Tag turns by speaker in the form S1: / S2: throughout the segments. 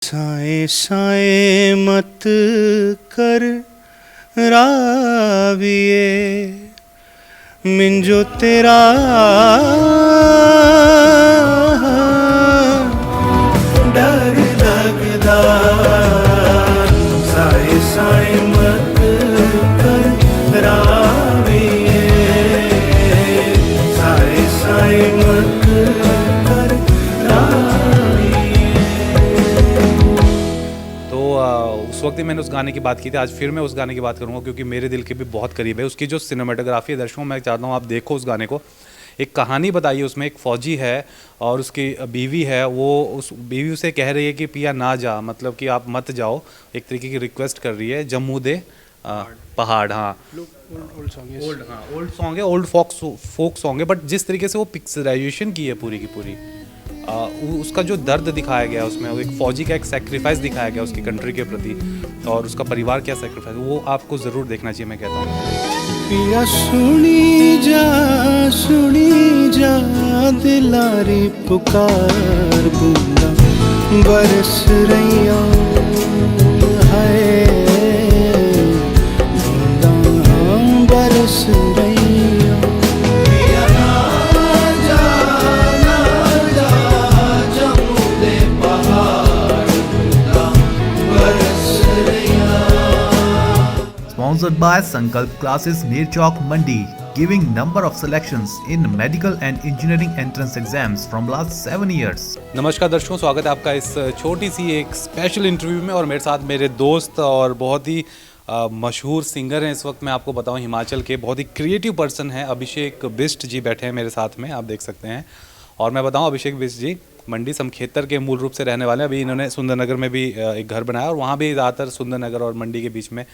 S1: साए साए मत कर राविए मिंजो तेरा डर लगदा। साए साए मत कर राविए साए साए मत कर राविए।
S2: उस वक्त ही मैंने उस गाने की बात की थी, आज फिर मैं उस गाने की बात करूंगा क्योंकि मेरे दिल के भी बहुत करीब है। उसकी जो सिनेमेटोग्राफी है दर्शकों, मैं चाहता हूँ आप देखो उस गाने को। एक कहानी बताइए उसमें, एक फ़ौजी है और उसकी बीवी है, वो उस बीवी उसे कह रही है कि पिया ना जा, मतलब कि आप मत जाओ, एक तरीके की रिक्वेस्ट कर रही है। जम्मू दे पहाड़, हाँ
S1: ओल्ड सॉन्ग
S2: ओल्ड सॉन्ग है, ओल्ड फोक सॉन्ग है, बट जिस तरीके से वो पिक्चराइजेशन की है पूरी की पूरी, उसका जो दर्द दिखाया गया उसमें, वो एक फ़ौजी का एक सेक्रीफाइस दिखाया गया उसकी कंट्री के प्रति, और उसका परिवार क्या सेक्रीफाइस, वो आपको ज़रूर देखना चाहिए, मैं कहता हूँ।
S1: पिया सुनी जा दिलारी पुकार बूंदा बरस रैया है बूंदा बरस रैया। पिया ना जा जम्मू दे पहाड़ बूंदा बरस रैया।
S3: Sponsored by Sankalp Classes Near Chowk Mandi, giving number of selections in medical and engineering entrance exams from last 7 years.
S2: नमस्कार दर्शकों, स्वागत है आपका इस छोटी सी एक स्पेशल इंटरव्यू में, और मेरे साथ मेरे दोस्त और बहुत ही मशहूर सिंगर हैं इस वक्त। मैं आपको बताऊं, हिमाचल के बहुत ही क्रिएटिव पर्सन हैं, अभिषेक बिष्ट जी बैठे हैं मेरे साथ में, आप देख सकते हैं। और मैं बताऊं, अभिषेक बिष्ट जी मंडी समखेतर के मूल रूप से रहने वाले हैं। अभी इन्होंने सुंदरनगर में भी एक घर बनाया, और वहाँ भी ज़्यादातर सुंदरनगर और मंडी के बीच में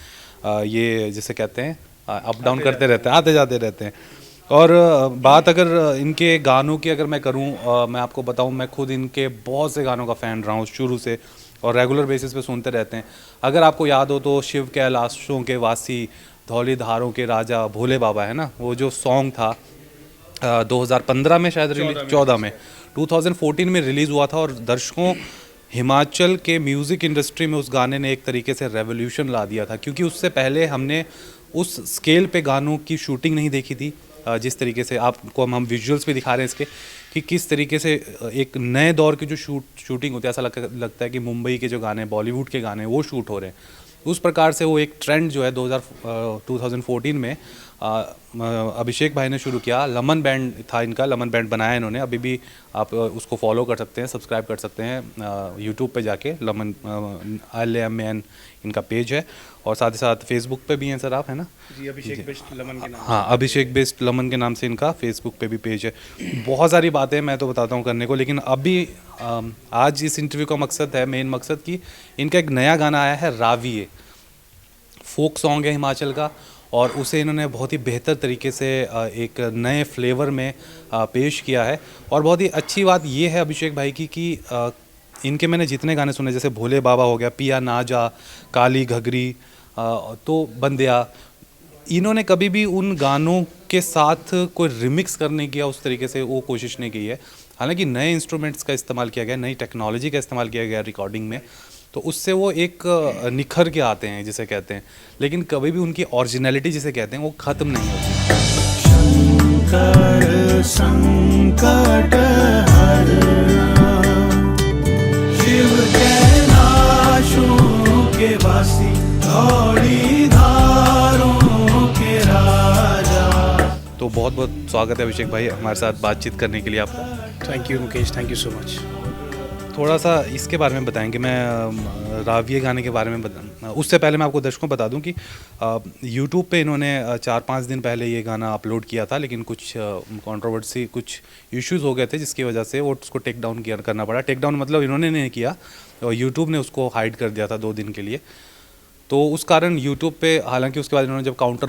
S2: ये जिसे कहते हैं अप डाउन करते रहते हैं, आते जाते रहते हैं। और बात अगर इनके गानों की अगर मैं करूं, मैं आपको बताऊं, मैं खुद इनके बहुत से गानों का फ़ैन रहा हूं शुरू से, और रेगुलर बेसिस पे सुनते रहते हैं। अगर आपको याद हो तो शिव कैलाशों के वासी, धौली धारों के राजा, भोले बाबा, है ना, वो जो सॉन्ग था 2015 में शायद रिलीज, 14 में 2014 में रिलीज़ हुआ था। और दर्शकों, हिमाचल के म्यूज़िक इंडस्ट्री में उस गाने ने एक तरीके से रेवोल्यूशन ला दिया था, क्योंकि उससे पहले हमने उस स्केल पे गानों की शूटिंग नहीं देखी थी। जिस तरीके से आपको हम विजुअल्स भी दिखा रहे हैं इसके, कि किस तरीके से एक नए दौर की जो शूटिंग होती है, ऐसा लगता है कि मुंबई के जो गाने, बॉलीवुड के गाने, वो शूट हो रहे हैं। उस प्रकार से वो एक ट्रेंड जो है 2014 में अभिषेक भाई ने शुरू किया। लमन बैंड था इनका, लमन बैंड बनाया इन्होंने। अभी भी आप उसको फॉलो कर सकते हैं, सब्सक्राइब कर सकते हैं यूट्यूब पे जाके। लमन LMN इनका पेज है, और साथ ही साथ फेसबुक पे भी हैं सर आप, है ना
S1: जी, अभिषेक बिष्ट लमन के नाम।
S2: हाँ, अभिषेक बिष्ट लमन के नाम से इनका फेसबुक पे भी पेज है। बहुत सारी बातें मैं तो बताता हूँ करने को, लेकिन अभी आज इस इंटरव्यू का मकसद है, मेन मकसद कि इनका एक नया गाना आया है राविए, फोक सॉन्ग है हिमाचल का, और उसे इन्होंने बहुत ही बेहतर तरीके से एक नए फ्लेवर में पेश किया है। और बहुत ही अच्छी बात ये है अभिषेक भाई की कि इनके मैंने जितने गाने सुने, जैसे भोले बाबा हो गया, पिया ना जा, काली घघरी, तो बंदिया, इन्होंने कभी भी उन गानों के साथ कोई रिमिक्स करने की या उस तरीके से वो कोशिश नहीं की है। हालांकि नए इंस्ट्रूमेंट्स का इस्तेमाल किया गया, नई टेक्नोलॉजी का इस्तेमाल किया गया रिकॉर्डिंग में, तो उससे वो एक निखर के आते हैं जिसे कहते हैं, लेकिन कभी भी उनकी ओरिजिनलिटी जिसे कहते हैं वो ख़त्म नहीं होती।
S1: शंकर संकट हरना, शिव कैलाशों के वासी, धौली धारों के राजा।
S2: तो बहुत बहुत स्वागत है अभिषेक भाई हमारे साथ बातचीत करने के लिए आपका।
S1: Thank you Mukesh, thank you so much.
S2: थोड़ा सा इसके बारे में बताएंगे, मैं राविए गाने के बारे में उससे पहले मैं आपको दर्शकों बता दूं कि यूट्यूब पे इन्होंने 4-5 दिन पहले ये गाना अपलोड किया था, लेकिन कुछ कंट्रोवर्सी, कुछ इश्यूज़ हो गए थे जिसकी वजह से वो उसको टेक डाउन करना पड़ा। टेक डाउन मतलब इन्होंने नहीं किया, और यूट्यूब ने उसको हाइड कर दिया था 2 दिन के लिए। तो उस कारण यूट्यूब पे, हालांकि उसके बाद इन्होंने जब काउंटर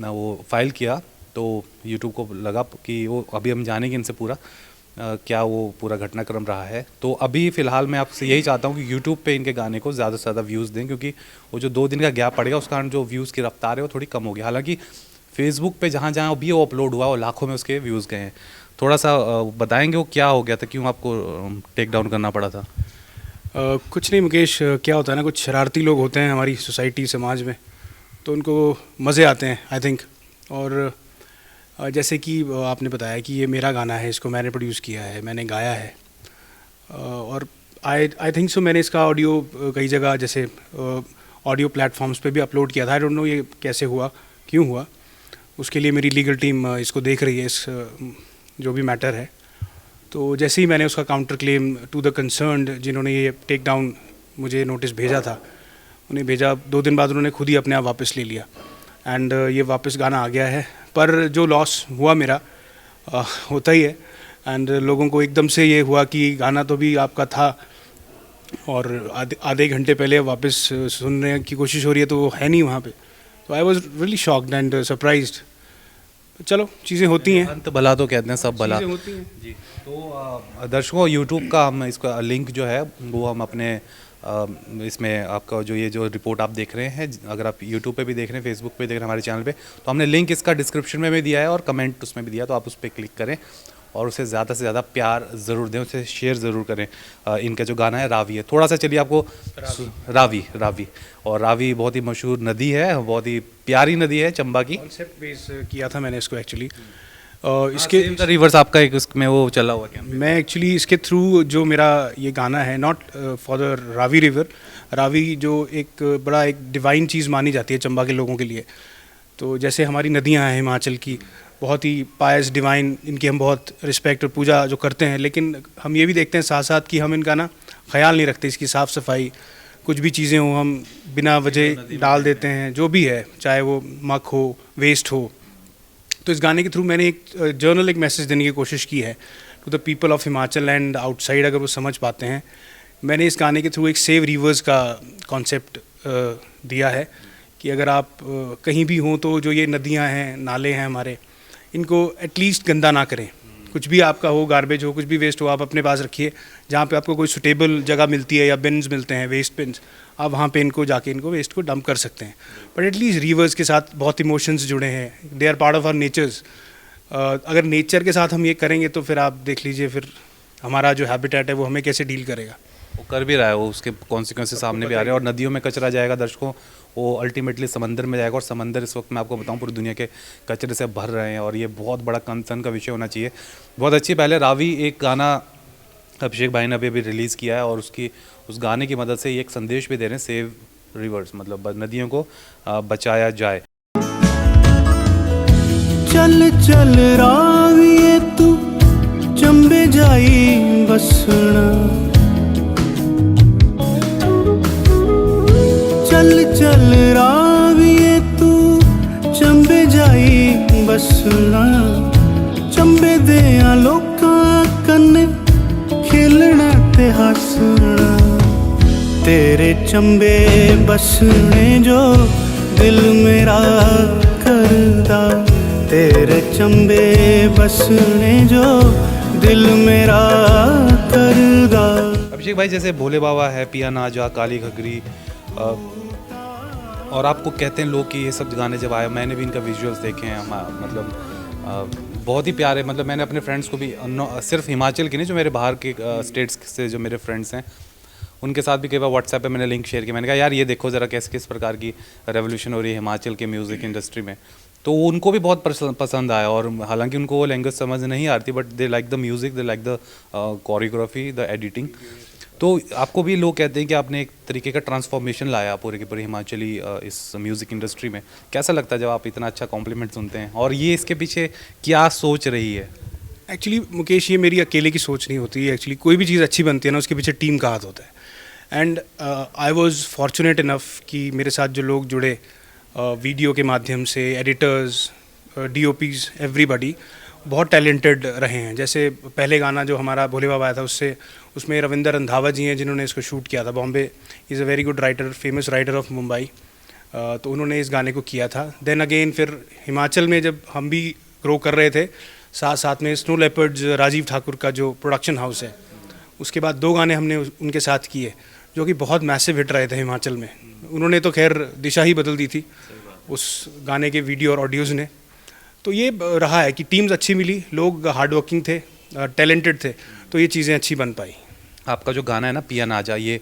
S2: वो फाइल किया, तो यूट्यूब को लगा कि वो अभी हम जानेंगे इनसे पूरा क्या वो पूरा घटनाक्रम रहा है। तो अभी फ़िलहाल मैं आपसे यही चाहता हूँ कि यूट्यूब पे इनके गाने को ज़्यादा से ज़्यादा व्यूज़ दें, क्योंकि वो जो 2 दिन का गैप पड़ेगा उस कारण जो व्यूज़ की रफ्तार है वो थोड़ी कम होगी। हालांकि फेसबुक पे जहाँ जहाँ भी वो अपलोड हुआ वो लाखों में उसके व्यूज़ गए हैं। थोड़ा सा बताएंगे वो क्या हो गया था, क्यों आपको टेक डाउन करना पड़ा था?
S1: कुछ नहीं मुकेश, क्या होता है ना, कुछ शरारती लोग होते हैं हमारी सोसाइटी समाज में, तो उनको मज़े आते हैं आई थिंक। और जैसे कि आपने बताया कि ये मेरा गाना है, इसको मैंने प्रोड्यूस किया है, मैंने गाया है, और आई थिंक सो मैंने इसका ऑडियो कई जगह जैसे ऑडियो प्लेटफॉर्म्स पे भी अपलोड किया था। आई डोंट नो ये कैसे हुआ, क्यों हुआ, उसके लिए मेरी लीगल टीम इसको देख रही है, इस जो भी मैटर है। तो जैसे ही मैंने उसका counter claim to the concerned, जिन्होंने ये टेक डाउन मुझे नोटिस भेजा था, उन्हें भेजा, 2 दिन बाद उन्होंने खुद ही अपने आप वापस ले लिया एंड ये वापस गाना आ गया है। पर जो लॉस हुआ मेरा होता ही है, एंड लोगों को एकदम से ये हुआ कि गाना तो भी आपका था और आधे घंटे पहले वापस सुनने की कोशिश हो रही है तो वो है नहीं वहाँ पे। तो I was really shocked and surprised. चलो, चीज़ें होती हैं,
S2: अंत भला तो कहते हैं, सब भला।
S1: चीज़ें होती हैं
S2: जी। तो दर्शकों, यूट्यूब का हम इसका लिंक जो है वो हम अपने इसमें आपका जो ये जो रिपोर्ट आप देख रहे हैं, अगर आप यूट्यूब पे भी देख रहे हैं, फेसबुक पे देख रहे हैं हमारे चैनल पे, तो हमने लिंक इसका डिस्क्रिप्शन में भी दिया है और कमेंट उसमें भी दिया, तो आप उस पर क्लिक करें और उसे ज़्यादा से ज़्यादा प्यार ज़रूर दें, उसे शेयर ज़रूर करें। इनका जो गाना है रावी है, थोड़ा सा चलिए आपको रावी और रावी बहुत ही मशहूर नदी है, बहुत ही प्यारी नदी है, चंबा की।
S1: कॉन्सेप्ट बेस किया था मैंने इसको एक्चुअली।
S2: इसके रिवर्स आपका एक उसमें वो चला हुआ क्या?
S1: मैं एक्चुअली इसके थ्रू जो मेरा ये गाना है, not for the Ravi river, Ravi जो एक बड़ा एक डिवाइन चीज़ मानी जाती है चंबा के लोगों के लिए। तो जैसे हमारी नदियां हैं हिमाचल की, बहुत ही पायस डिवाइन, इनकी हम बहुत रिस्पेक्ट और पूजा जो करते हैं, लेकिन हम ये भी देखते हैं साथ साथ कि हम इनका ना ख्याल नहीं रखते, इसकी साफ़ सफाई, कुछ भी चीज़ें हो हम बिना वजह डाल देते हैं, जो भी है, चाहे वो मक हो, वेस्ट हो। तो इस गाने के थ्रू मैंने एक जर्नल, एक मैसेज देने की कोशिश की है to the people of Himachal and outside, अगर वो समझ पाते हैं। मैंने इस गाने के थ्रू एक सेव रिवर्स का कॉन्सेप्ट दिया है कि अगर आप कहीं भी हों तो जो ये नदियां हैं, नाले हैं हमारे, इनको एटलीस्ट गंदा ना करें। कुछ भी आपका हो, गार्बेज हो, कुछ भी वेस्ट हो, आप अपने पास रखिए। जहाँ पे आपको कोई सुटेबल जगह मिलती है या बिन्स मिलते हैं, वेस्ट बिन्स, आप वहाँ पे इनको जाके इनको वेस्ट को डंप कर सकते हैं। बट एटलीस्ट रिवर्स के साथ बहुत इमोशंस जुड़े हैं, they are part of our natures. अगर नेचर के साथ हम ये करेंगे तो फिर आप देख लीजिए, फिर हमारा जो हैबिटेट है वो हमें कैसे डील करेगा।
S2: वो कर भी रहा है, वो उसके कॉन्सिक्वेंसेस सामने भी आ रहे हैं। और नदियों में कचरा जाएगा दर्शकों, वो अल्टीमेटली समंदर में जाएगा, और समंदर इस वक्त मैं आपको बताऊं पूरी दुनिया के कचरे से भर रहे हैं, और ये बहुत बड़ा कंसर्न का विषय होना चाहिए। बहुत अच्छी पहले रावी एक गाना अभिषेक भाई ने अभी रिलीज़ किया है, और उस गाने की मदद से ये एक संदेश भी दे रहे हैं, सेव रिवर्स, मतलब नदियों को बचाया जाए।
S1: चल चल राविए तू चंबे जाई बसना, चल चल राविए तू चंबे जाई बसना, चंबे देया लोकां कन्ने खेलना ते हसना, तेरे चंबे बसने जो दिल मेरा करदा, तेरे चंबे बसने जो दिल मेरा करदा।
S2: अभिषेक भाई, जैसे भोले बाबा है, पिया ना जा, काली घगरी, और आपको कहते हैं लोग कि ये सब गाने जब आए, मैंने भी इनका विजुअल्स देखे हैं, मतलब बहुत ही प्यारे। मतलब मैंने अपने फ्रेंड्स को भी, सिर्फ हिमाचल के नहीं, जो मेरे बाहर के स्टेट्स से जो मेरे फ्रेंड्स हैं, उनके साथ भी कई बार व्हाट्सएप पे मैंने लिंक शेयर किया। मैंने कहा यार ये देखो ज़रा किस प्रकार की रेवोल्यूशन हो रही है हिमाचल के म्यूज़िक इंडस्ट्री में। तो उनको भी बहुत पसंद आया, और हालांकि उनको वो लैंग्वेज समझ नहीं आती, but they like the music, they like the choreography, the editing. तो आपको भी लोग कहते हैं कि आपने एक तरीके का ट्रांसफॉर्मेशन लाया पूरे के पूरे हिमाचली इस म्यूज़िक इंडस्ट्री में। कैसा लगता है जब आप इतना अच्छा कॉम्प्लीमेंट सुनते हैं, और ये इसके पीछे क्या सोच रही है?
S1: एक्चुअली मुकेश, ये मेरी अकेले की सोच नहीं होती है। एक्चुअली कोई भी चीज़ अच्छी बनती है ना, उसके पीछे टीम का हाथ होता है। And I was fortunate enough कि मेरे साथ जो लोग जुड़े वीडियो के माध्यम से, एडिटर्स, DOPs, एवरीबडी बहुत टैलेंटेड रहे हैं। जैसे पहले गाना जो हमारा भोले बाबा आया था, उसमें रविंदर रंधावा जी हैं जिन्होंने इसको शूट किया था। Bombay is a very good writer, famous writer of Mumbai, तो उन्होंने इस गाने को किया था। देन अगेन फिर हिमाचल में जब हम भी ग्रो कर रहे थे, साथ साथ में स्नो लेपर्ड्स, राजीव ठाकुर का जो प्रोडक्शन हाउस है, उसके बाद 2 गाने हमने उनके साथ किए जो कि बहुत मैसिव हिट रहे थे हिमाचल में। उन्होंने तो खैर दिशा ही बदल दी थी उस गाने के वीडियो और ऑडियोज़ ने। तो ये रहा है कि टीम्स अच्छी मिली, लोग हार्ड वर्किंग थे, टैलेंटेड थे, तो ये चीज़ें अच्छी बन पाई।
S2: आपका जो गाना है ना पिया ना जा, ये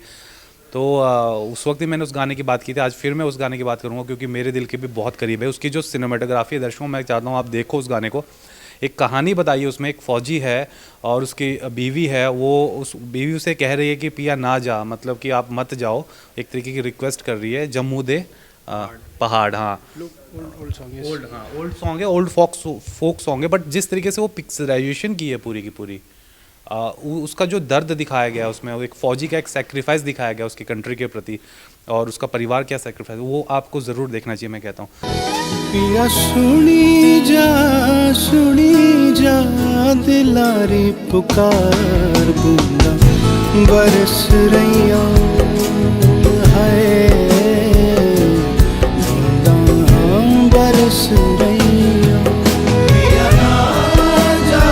S2: तो उस वक्त ही मैंने उस गाने की बात की थी, आज फिर मैं उस गाने की बात करूँगा क्योंकि मेरे दिल के भी बहुत करीब है। उसकी जो सिनेमेटोग्राफी है दर्शकों, मैं चाहता हूँ आप देखो उस गाने को। एक कहानी बताइए उसमें, एक फ़ौजी है और उसकी बीवी है, वो उस बीवी उसे कह रही है कि पिया ना जा, मतलब कि आप मत जाओ, एक तरीके की रिक्वेस्ट कर रही है। जम्मू दे पहाड़, हाँ
S1: ओल्ड सॉन्ग,
S2: ओल्ड, हाँ ओल्ड सॉन्ग है, ओल्ड फोक सॉन्ग है, बट जिस तरीके से वो पिक्चराइजेशन की है पूरी की पूरी, उसका जो दर्द दिखाया गया उसमें, वो एक फ़ौजी का एक सेक्रीफाइस दिखाया गया उसकी कंट्री के प्रति, और उसका परिवार क्या सेक्रीफाइस, वो आपको ज़रूर देखना चाहिए, मैं कहता हूँ।
S4: पिया सुनी जा दिलारी पुकार, बूंदा बरस रैया है, बूंदा बरस रैया। पिया ना जा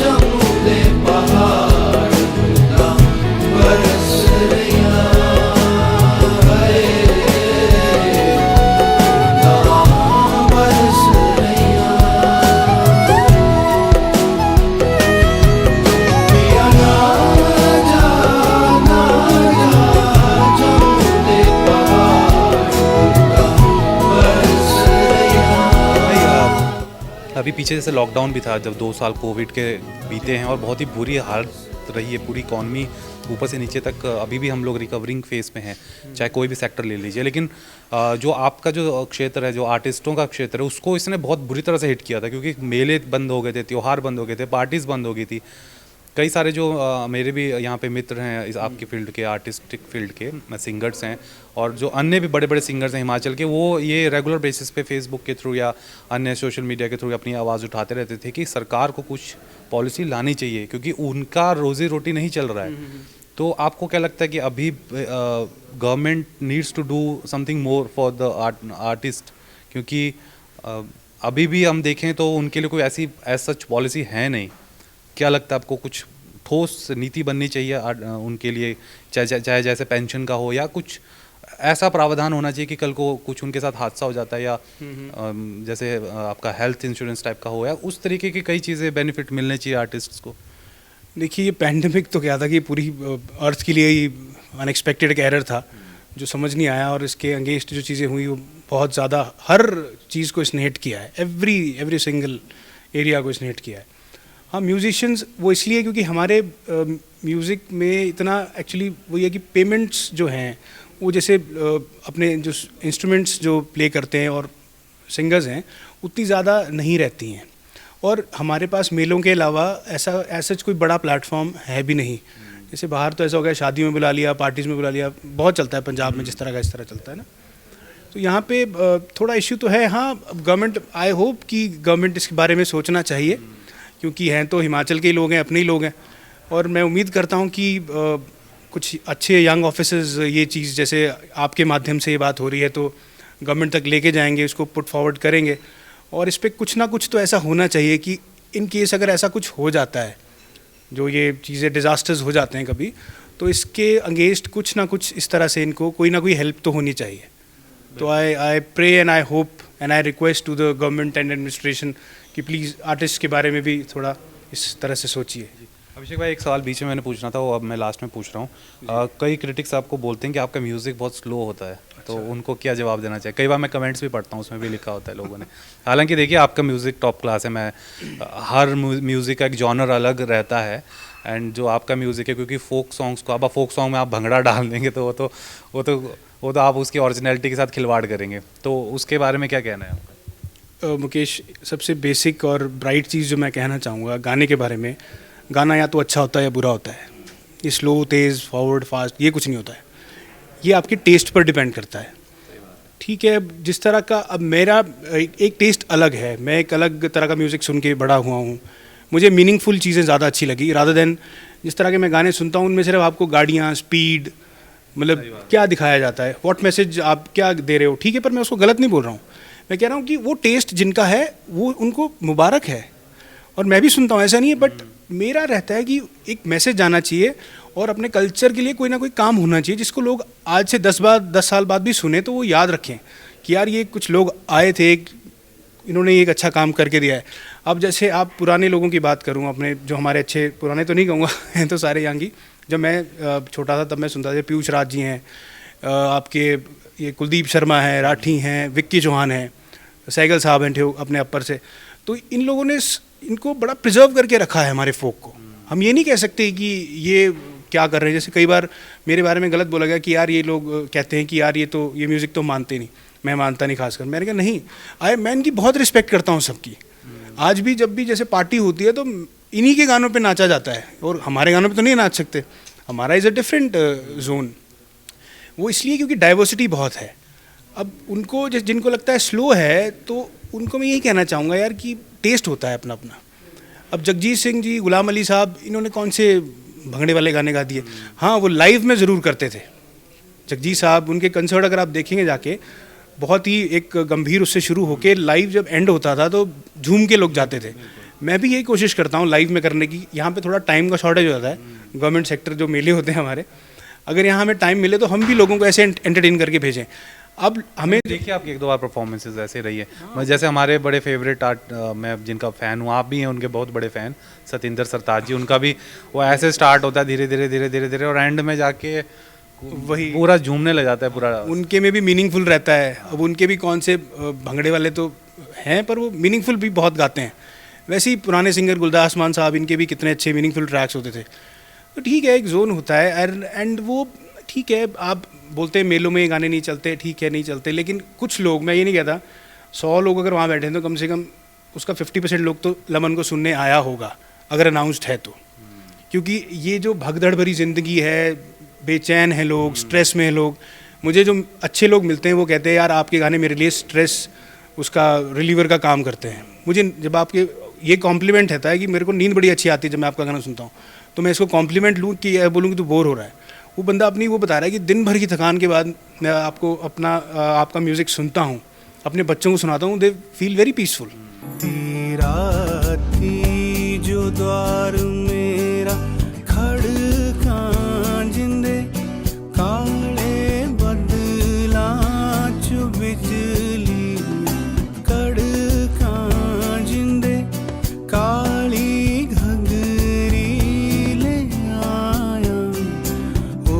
S4: जम्मू दे पहाड़, बूंदा बरस रैया है,
S2: अभी पीछे जैसे लॉकडाउन भी था, जब 2 साल कोविड के बीते हैं और बहुत ही बुरी हालत रही है पूरी इकॉनमी ऊपर से नीचे तक। अभी भी हम लोग रिकवरिंग फेज में हैं, चाहे कोई भी सेक्टर ले लीजिए, लेकिन जो आपका जो क्षेत्र है, जो आर्टिस्टों का क्षेत्र है, उसको इसने बहुत बुरी तरह से हिट किया था क्योंकि मेले बंद हो गए थे, त्यौहार बंद हो गए थे, पार्टीज़ बंद हो गई थी। कई सारे जो मेरे भी यहाँ पे मित्र हैं इस आपकी फील्ड के, आर्टिस्टिक फील्ड के सिंगर्स हैं, और जो अन्य भी बड़े बड़े सिंगर्स हैं हिमाचल के, वो ये रेगुलर बेसिस पे फेसबुक के थ्रू या अन्य सोशल मीडिया के थ्रू अपनी आवाज़ उठाते रहते थे कि सरकार को कुछ पॉलिसी लानी चाहिए क्योंकि उनका रोज़ी रोटी नहीं चल रहा है। तो आपको क्या लगता है कि अभी government needs to do something more for the artist, क्योंकि अभी भी हम देखें तो उनके लिए कोई ऐसी एज सच पॉलिसी है नहीं। क्या लगता है आपको, कुछ ठोस नीति बननी चाहिए उनके लिए, चाहे जैसे पेंशन का हो या कुछ ऐसा प्रावधान होना चाहिए कि कल को कुछ उनके साथ हादसा हो जाता है या जैसे आपका हेल्थ इंश्योरेंस टाइप का हो, या उस तरीके की कई चीज़ें बेनिफिट मिलने चाहिए आर्टिस्ट्स को।
S1: देखिए, ये पैंडेमिक तो क्या था कि पूरी अर्थ के लिए ही अनएक्सपेक्टेड एक एरर था जो समझ नहीं आया, और इसके अगेंस्ट जो चीज़ें हुई वो बहुत ज़्यादा, हर चीज़ को इसने हिट किया है, एवरी सिंगल एरिया को इसने हिट किया है। हाँ, म्यूजिशियंस वो इसलिए क्योंकि हमारे म्यूज़िक में इतना एक्चुअली वो ये कि पेमेंट्स जो हैं वो जैसे अपने जो इंस्ट्रूमेंट्स जो प्ले करते हैं और सिंगर्स हैं उतनी ज़्यादा नहीं रहती हैं, और हमारे पास मेलों के अलावा ऐसा कोई बड़ा प्लेटफॉर्म है भी नहीं। जैसे बाहर तो ऐसा हो गया, शादियों में बुला लिया, पार्टीज़ में बुला लिया, बहुत चलता है पंजाब में जिस तरह का इस तरह चलता है ना। तो यहाँ पे थोड़ा इश्यू तो है। हाँ, गवर्नमेंट, आई होप कि गवर्नमेंट इसके बारे में सोचना चाहिए क्योंकि हैं तो हिमाचल के ही लोग हैं, अपने ही लोग हैं, और मैं उम्मीद करता हूँ कि कुछ अच्छे यंग ऑफिसर्स ये चीज़, जैसे आपके माध्यम से ये बात हो रही है, तो गवर्नमेंट तक लेके जाएंगे, इसको पुट फॉरवर्ड करेंगे, और इस पर कुछ ना कुछ तो ऐसा होना चाहिए कि इन केस अगर ऐसा कुछ हो जाता है, जो ये चीज़ें डिज़ास्टर्स हो जाते हैं कभी, तो इसके अगेंस्ट कुछ ना कुछ इस तरह से इनको कोई ना कोई हेल्प तो होनी चाहिए। तो I pray and I hope and I request to the government and administration कि प्लीज़ आर्टिस्ट के बारे में भी थोड़ा इस तरह से सोचिए।
S2: अभिषेक भाई, एक सवाल बीच में मैंने पूछना था, वो अब मैं लास्ट में पूछ रहा हूँ। कई क्रिटिक्स आपको बोलते हैं कि आपका म्यूज़िक बहुत स्लो होता है, तो उनको क्या जवाब देना चाहिए? कई बार मैं कमेंट्स भी पढ़ता हूँ, उसमें भी लिखा होता है लोगों ने। हालांकि देखिए, आपका म्यूज़िक टॉप क्लास है, मैं हर म्यूज़िक का एक जॉनर अलग रहता है, एंड जो आपका म्यूज़िक है, क्योंकि फोक सॉन्ग्स को अब फोक सॉन्ग में आप भंगड़ा डाल देंगे तो वो तो आप उसकी ओरिजिनलिटी के साथ खिलवाड़ करेंगे, तो उसके बारे में क्या कहना है आपका?
S1: मुकेश, सबसे बेसिक और ब्राइट चीज़ जो मैं कहना चाहूँगा गाने के बारे में, गाना या तो अच्छा होता है या बुरा होता है। ये स्लो, तेज़, फॉरवर्ड, फास्ट, ये कुछ नहीं होता है, ये आपके टेस्ट पर डिपेंड करता है। ठीक है, जिस तरह का, अब मेरा एक टेस्ट अलग है, मैं एक अलग तरह का म्यूज़िक सुन के बड़ा हुआ हूँ, मुझे मीनिंगफुल चीज़ें ज़्यादा अच्छी लगी रादर देन जिस तरह के मैं गाने सुनता हूँ उनमें सिर्फ आपको गाड़ियाँ, स्पीड, मतलब क्या दिखाया जाता है, व्हाट मैसेज आप क्या दे रहे हो। ठीक है, पर मैं उसको गलत नहीं बोल रहा हूँ, मैं कह रहा हूँ कि वो टेस्ट जिनका है वो उनको मुबारक है, और मैं भी सुनता हूँ, ऐसा नहीं है, बट मेरा रहता है कि एक मैसेज जाना चाहिए और अपने कल्चर के लिए कोई ना कोई काम होना चाहिए जिसको लोग आज से 10 साल बाद भी सुने तो वो याद रखें कि यार ये कुछ लोग आए थे, इन्होंने एक अच्छा काम करके दिया है। अब जैसे आप पुराने लोगों की बात करूं, अपने जो हमारे अच्छे, पुराने तो नहीं कहूँगा हैं तो सारे यहाँ की, जब मैं छोटा था तब मैं सुनता था पीयूष राज जी हैं, आपके ये कुलदीप शर्मा हैं, राठी हैं, विक्की चौहान हैं, सैगल साहब हैं अपने अपर से। तो इन लोगों ने इनको बड़ा प्रिजर्व करके रखा है हमारे फोक को। हम ये नहीं कह सकते कि ये क्या कर रहे हैं। जैसे कई बार मेरे बारे में गलत बोला गया कि यार ये लोग कहते हैं कि यार ये म्यूज़िक तो मानते नहीं, मैं मानता नहीं खासकर। मैंने कहा नहीं, मैं इनकी बहुत रिस्पेक्ट करता हूँ सबकी। आज भी जब भी जैसे पार्टी होती है तो इन्हीं के गानों पे नाचा जाता है, और हमारे गानों पे तो नहीं नाच सकते, हमारा इज़ अ डिफरेंट जोन। वो इसलिए क्योंकि डाइवर्सिटी बहुत है। अब उनको जिनको लगता है स्लो है, तो उनको मैं यही कहना चाहूँगा यार कि टेस्ट होता है अपना अपना। अब जगजीत सिंह जी, गुलाम अली साहब, इन्होंने कौन से भंगड़े वाले गाने गा दिए? हाँ, वो लाइव में ज़रूर करते थे जगजीत साहब। उनके कंसर्ट अगर आप देखेंगे जाके, बहुत ही एक गंभीर उससे शुरू होके लाइव जब एंड होता था तो झूम के लोग जाते थे। मैं भी यही कोशिश करता हूँ लाइव में करने की। यहाँ पे थोड़ा टाइम का शॉर्टेज हो जाता है, गवर्नमेंट सेक्टर जो मेले होते हैं हमारे, अगर यहाँ हमें टाइम मिले तो हम भी लोगों को ऐसे एंटरटेन करके भेजें। अब हमें
S2: देखिए आपकी 1-2 बार परफॉर्मेंसेज ऐसे रही है। मैं जैसे हमारे बड़े फेवरेट मैं जिनका फ़ैन हूँ, आप भी हैं उनके बहुत बड़े फ़ैन, सतिंदर सरताज जी, उनका भी वो ऐसे स्टार्ट होता है धीरे धीरे धीरे धीरे धीरे, और एंड में जाके
S1: वही
S2: पूरा झूमने लग जाता है पूरा।
S1: उनके में भी मीनिंगफुल रहता है। अब उनके भी कौन से भंगड़े वाले तो हैं, पर वो मीनिंगफुल भी बहुत गाते हैं। वैसे ही पुराने सिंगर गुलदास मान साहब, इनके भी कितने अच्छे मीनिंगफुल ट्रैक्स होते थे। तो ठीक है, एक जोन होता है, एंड वो ठीक है। आप बोलते हैं मेलों में ये गाने नहीं चलते, ठीक है नहीं चलते, लेकिन कुछ लोग, मैं ये नहीं कहता 100 लोग अगर वहाँ बैठे हैं तो कम से कम उसका 50% लोग तो लमन को सुनने आया होगा, अगर अनाउंस्ड है तो। क्योंकि ये जो भगदड़ भरी ज़िंदगी है, बेचैन हैं लोग, स्ट्रेस में हैं लोग, मुझे जो अच्छे लोग मिलते हैं वो कहते हैं यार आपके गाने मेरे लिए स्ट्रेस उसका रिलीवर का काम करते हैं। मुझे जब आपके ये कॉम्प्लीमेंट रहता है कि मेरे को नींद बड़ी अच्छी आती है जब मैं आपका गाना सुनता हूँ, तो मैं इसको कॉम्प्लीमेंट लूँ कि बोलूँ कि तू बोर हो रहा है। वो बंदा अपनी वो बता रहा है कि दिन भर की थकान के बाद मैं आपको आपका म्यूज़िक सुनता हूँ, अपने बच्चों को सुनाता हूँ, दे फील वेरी पीसफुल।
S4: तेरा थी जो द्वार मेरा खड़का जिंदे काले बदला चु बिजली कड़का जिंदे काली घगरी ले आया ओ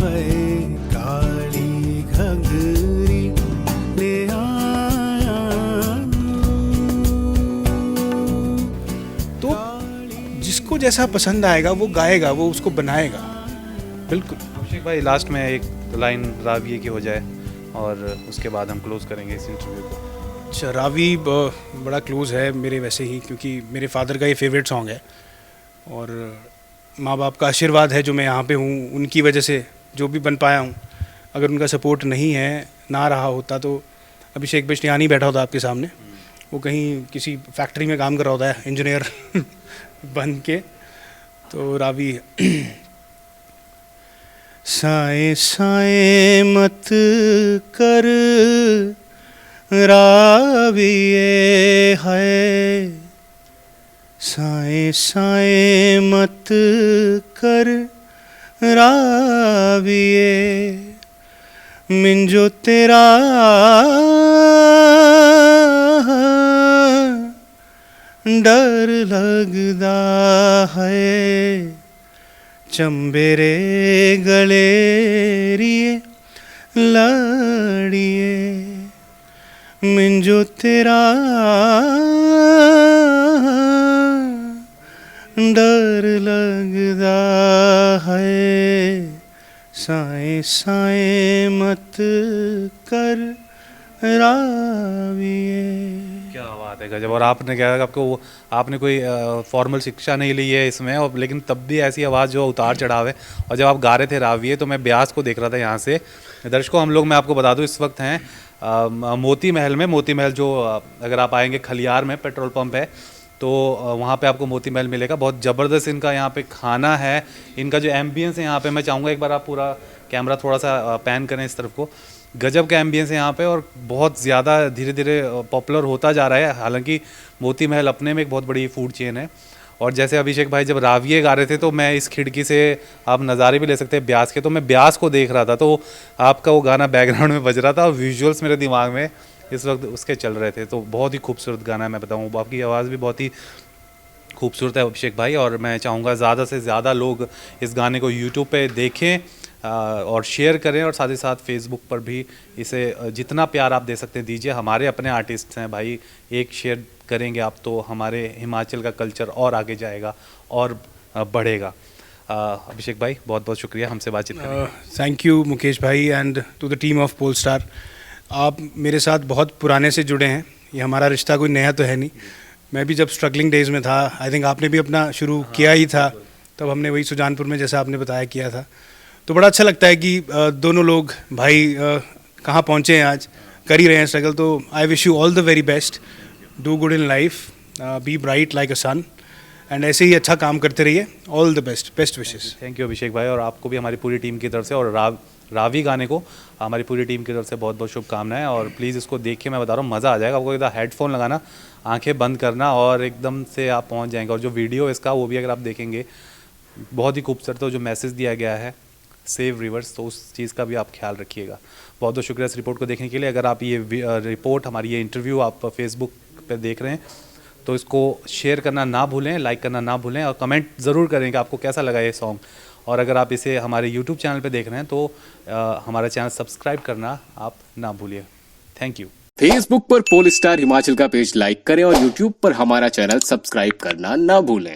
S4: है काली घगरी ले आया।
S1: तो जिसको जैसा पसंद आएगा वो गाएगा, वो उसको बनाएगा। बिल्कुल।
S2: अभिषेक भाई, लास्ट में एक लाइन राविये की हो जाए और उसके बाद हम क्लोज करेंगे इस इंटरव्यू को।
S1: अच्छा, रावी बड़ा क्लोज़ है मेरे वैसे ही, क्योंकि मेरे फादर का ये फेवरेट सॉन्ग है, और माँ बाप का आशीर्वाद है जो मैं यहाँ पे हूँ, उनकी वजह से जो भी बन पाया हूँ। अगर उनका सपोर्ट नहीं है, ना रहा होता, तो अभिषेक बचनियानी बैठा होता आपके सामने, वो कहीं किसी फैक्ट्री में काम कर रहा होता है इंजीनियर बन के। तो रावी साए साए मत कर राविये है, साए साए मत कर राविये, मिंजो तेरा डर लगदा है, चंबेरे गलेरिए लड़िए, मिंजो तेरा डर लगदा है, साए साए मत कर राविये।
S2: क्या बात है, गजब। और आपने क्या आपको आपने कोई फॉर्मल शिक्षा नहीं ली है इसमें, और लेकिन तब भी ऐसी आवाज़ जो उतार चढ़ाव है। और जब आप गा रहे थे राविये, तो मैं ब्यास को देख रहा था यहाँ से। दर्शकों, हम लोग, मैं आपको बता दूँ, इस वक्त हैं मोती महल में। मोती महल जो अगर आप आएंगे खलियार में पेट्रोल पंप है, तो वहाँ पे आपको मोती महल मिलेगा। बहुत ज़बरदस्त इनका यहाँ पे खाना है, इनका जो एम्बियंस है यहाँ पे, मैं चाहूँगा एक बार आप पूरा कैमरा थोड़ा सा पैन करें इस तरफ को। गजब का एम्बियंस है यहाँ पे, और बहुत ज़्यादा धीरे धीरे पॉपुलर होता जा रहा है। हालांकि मोती महल अपने में एक बहुत बड़ी फूड चेन है। और जैसे अभिषेक भाई जब राविये गा रहे थे, तो मैं इस खिड़की से आप नज़ारे भी ले सकते हैं ब्यास के, तो मैं ब्यास को देख रहा था, तो आपका वो गाना बैकग्राउंड में बज रहा था, और विजुअल्स मेरे दिमाग में इस वक्त उसके चल रहे थे। तो बहुत ही खूबसूरत गाना है, मैं बताऊँ आपकी आवाज़ भी बहुत ही खूबसूरत है अभिषेक भाई, और मैं चाहूँगा ज़्यादा से ज़्यादा लोग इस गाने को यूट्यूब पे देखें और शेयर करें, और साथ ही साथ फेसबुक पर भी इसे जितना प्यार आप दे सकते हैं दीजिए। हमारे अपने आर्टिस्ट हैं भाई, एक शेयर करेंगे आप तो हमारे हिमाचल का कल्चर और आगे जाएगा और बढ़ेगा। अभिषेक भाई बहुत बहुत शुक्रिया हमसे बातचीत करने
S1: thank you Mukesh bhai and to the team of Polestar. आप मेरे साथ बहुत पुराने से जुड़े हैं, ये हमारा रिश्ता कोई नया तो है नहीं। मैं भी जब स्ट्रगलिंग डेज में था, आई थिंक आपने भी अपना शुरू किया ही था, तब हमने वही सुजानपुर में जैसा आपने बताया किया था। तो बड़ा अच्छा लगता है कि दोनों लोग भाई कहाँ पहुँचे हैं आज, कर ही रहे हैं स्ट्रगल। तो I wish you all the very best, do good in life, be bright like a sun, and ऐसे ही अच्छा काम करते रहिए। All the best, best wishes.
S2: Thank you Abhishek भाई, और आपको भी हमारी पूरी टीम की तरफ से, और रावी गाने को हमारी पूरी टीम की तरफ से बहुत बहुत शुभकामनाएं। और प्लीज़ इसको देखिए, मैं बता रहा हूँ मज़ा आ जाएगा आपको। एकदम हेडफोन लगाना, आंखें बंद करना और एकदम से आप पहुँच जाएंगे। और जो वीडियो इसका वो भी अगर आप देखेंगे बहुत ही खूबसूरत है, जो मैसेज दिया गया है सेव रिवर्स, तो उस चीज़ का भी आप ख्याल रखिएगा। बहुत बहुत शुक्रिया इस रिपोर्ट को देखने के लिए। अगर आप ये रिपोर्ट, हमारी ये इंटरव्यू आप फेसबुक पर देख रहे हैं तो इसको शेयर करना ना भूलें, लाइक करना ना भूलें, और कमेंट ज़रूर करें कि आपको कैसा लगा ये सॉन्ग। और अगर आप इसे हमारे यूट्यूब चैनल पे देख रहे हैं तो हमारा चैनल सब्सक्राइब करना आप ना भूलिए। Thank you.
S5: फेसबुक पर पोलस्टार हिमाचल का पेज लाइक करें और यूट्यूब पर हमारा चैनल सब्सक्राइब करना ना भूलें।